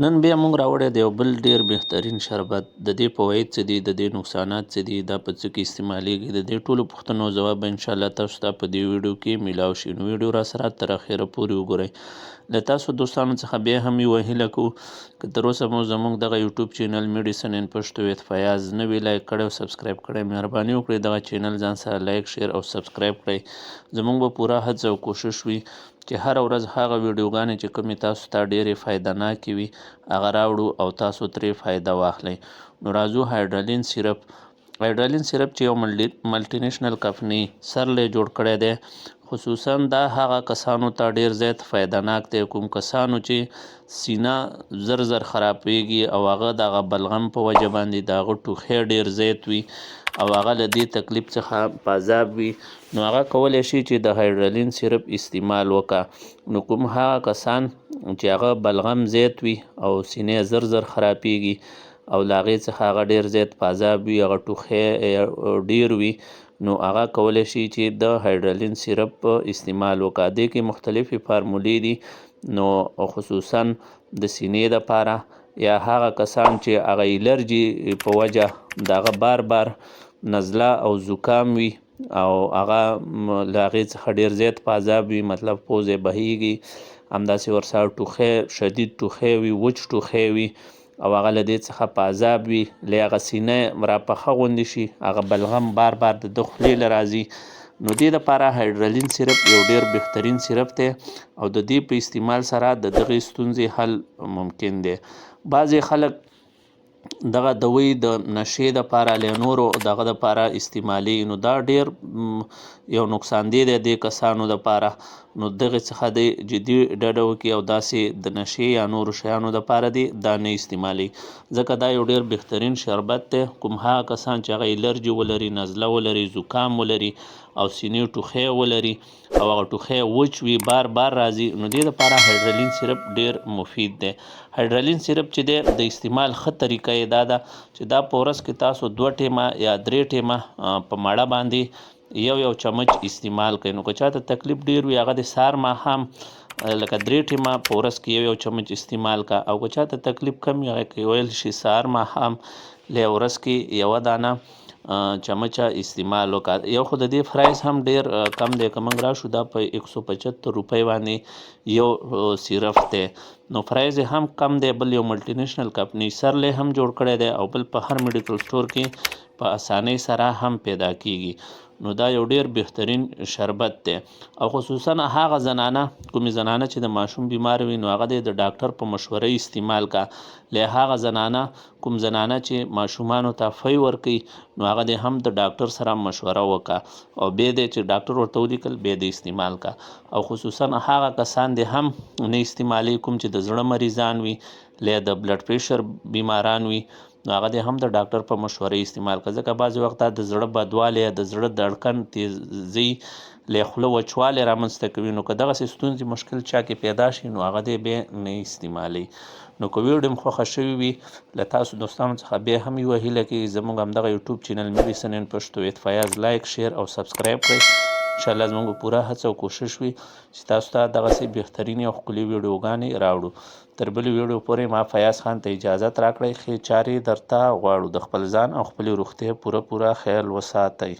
نن بیا موږ راوړی دی یو بل ډېر بهترین شربت. د دې فواید څه دي، د دې نقصانات څه دي، دا په څه کې استعمالیږي، د دې ټولو پوښتنو ځواب به انشاءالله تاسو ته په دې ویډیو کې میلاو شي. نو ویډیو را سره تر اخره پورې وګورئ. له تاسو دوستانو څخه بیا هم یوه هیله کوو که تر اوسه مو زموږ دغه یوټیوب چینل میډیسن ان پښتو ویت فیاض نه وي لایک کړی او سبسکرایب کړی، مهرباني وکړئ دغه چینل ځان سره لایک شیر او سبسکرایب کړئ. زموږ به پوره هڅه او کوشش وي چې هره ورځ هغه ویډیوګانې چې کومې تاسو ته ډېرې فایده ناکې وي هغه راوړو او تاسو ترې فایده واخلئ. نو راځو هایډرالین سیرپ. هایډرالین سیرپ چې یو ملټي نیشنل کمپنۍ سرلی جوړ کړی دی، خصوصا دا هغه کسانو ته ډېر زیات فایده ناک دی کوم کسانو چې سینه زر زر خرابیږي او هغه دغه بلغم په وجه باندې د هغه ټوخی ډېر زیات وي او هغه له دې تکلیف څخه په عذاب وي، نو هغه کولی شي چې د هایډرالین سیرپ استعمال وکړه. نو کوم هغه کسان چې هغه بلغم زیات وي او سینې زر زر خرابیږي او له هغې څخه هغه ډېر زیات په عذاب وي، هغه ټوخی ډېر وي، نو هغه کولی شي چې د هایډرالین سیرپ استعمال وکړه. دې کې مختلفې فارمولې دي، نو خصوصا د سینې دپاره یا هغه کسان چې هغه الرجي په وجه د هغه بار بار نزله او زکام وي او هغه له هغې څخه ډېر زیات په عذاب وي، مطلب پوزې بهیږي، همداسې ورسره ټوخی، شدید ټوخی وي، وچ ټوخی وي او هغه له دې څخه په عذاب وي، له هغه سینه راپخه غوندې شي، هغه بلغم بار بار د ده خولې له راځي. نو دې دپاره هایډرالین سیرپ یو ډېر بهترین سیرپ دی او د دې په استعمال سره د دغې ستونزې حل ممکن دی. بعضې خلک دغه دوی د نشې دپاره له نورو دغه دپاره استعمالي، نو دا ډېر یو نقصان دی دې کسانو دپاره، نو دغې څخه دی جدي ډډه وکړي او داسې د نشې یا نورو شیانو دپاره دی دا نه استعمالي، ځکه دا یو ډېر بهترین شربت دی. کوم هغه کسان چې هغه الرجي ولري، نزله ولري، زکام ولري او سینې ټوخی ولري او هغه ټوخی وچ وي، بار بار راځي، نو دې دپاره هایډرالین سیرپ ډېر مفید دی. هایډرالین سیرپ چې دی د استعمال ښه طریقه یې دا ده چې دا په ورځ کې تاسو 2 ټیمه یا 3 ټیمه په مړه باندې یو چمچ استعمال کړئ. نو که چاته تکلیف ډېر وي هغه د سهار ماښام لکه 3 ټیمه په ورځ کې یو چمچ استعمال کړه، او که چاته تکلیف کم وي هغه کولی شي سهار ماښام له ورځ کې یوه دانه چمچه استعمال وکړه. یو خو د دې پرایس هم ډېر کم دی، که موږ راشو دا په 175 روپۍ باندې یو سیرپ دی، نو پرایز یې هم کم دی. بل یو ملټي نیشنل کمپنۍ سرلی هم جوړ کړی دی او بل په هر میډیکل سټور کې په اسانۍ سره هم پیدا کیږي. نو دا یو ډېر بهترین شربت دی او خصوصا هغه زنانه کومې زنانه چې د ماشوم بیمار وي نو هغه د ډاکټر په مشوره استعمال کا. له هغه زنانه کوم زنانه چې ماشومانو ته فی ورکوي نو هغه د هم د ډاکټر سره مشوره وکړه او بیا دی چې ډاکټر ورته ولیکل بیا د استعمال کا. او خصوصا هغه کسان دی هم نه استعمالي کوم چې د زړه مریضان وي، له د بلډ پریشر بیماران وي، نو هغه دی هم د ډاکټر په مشورې استعمال کړه، ځکه بعضې وخت د زړه بدوالی یا د زړه دړکن تیزي له خوله وچوالی رامنځته کوي، نو که دغسې ستونزې مشکل چا کې پیدا شي نو هغه دی بیا نه استعمالي. نو که ویډیو مو خوښه شوې وي له تاسو دوستانو څخه بیا هم یوه هیله کېږي زموږ همدغه یوټیوب چینل میډیسن ان پښتو ویت فیاض لایک شیر او سبسکرایب کړئ. انشاءالله زموږ به پوره هڅه او کوشش وي چې تاسو ته دغسې بهترینې او ښکلې ویډیوګانې راوړو. تر بلې ویډیو پورې ما فیاض خان ته اجازت راکړئ. ښې چارې درته غواړو. د خپل ځان او خپلې روغتیا پوره خیال وساتئ.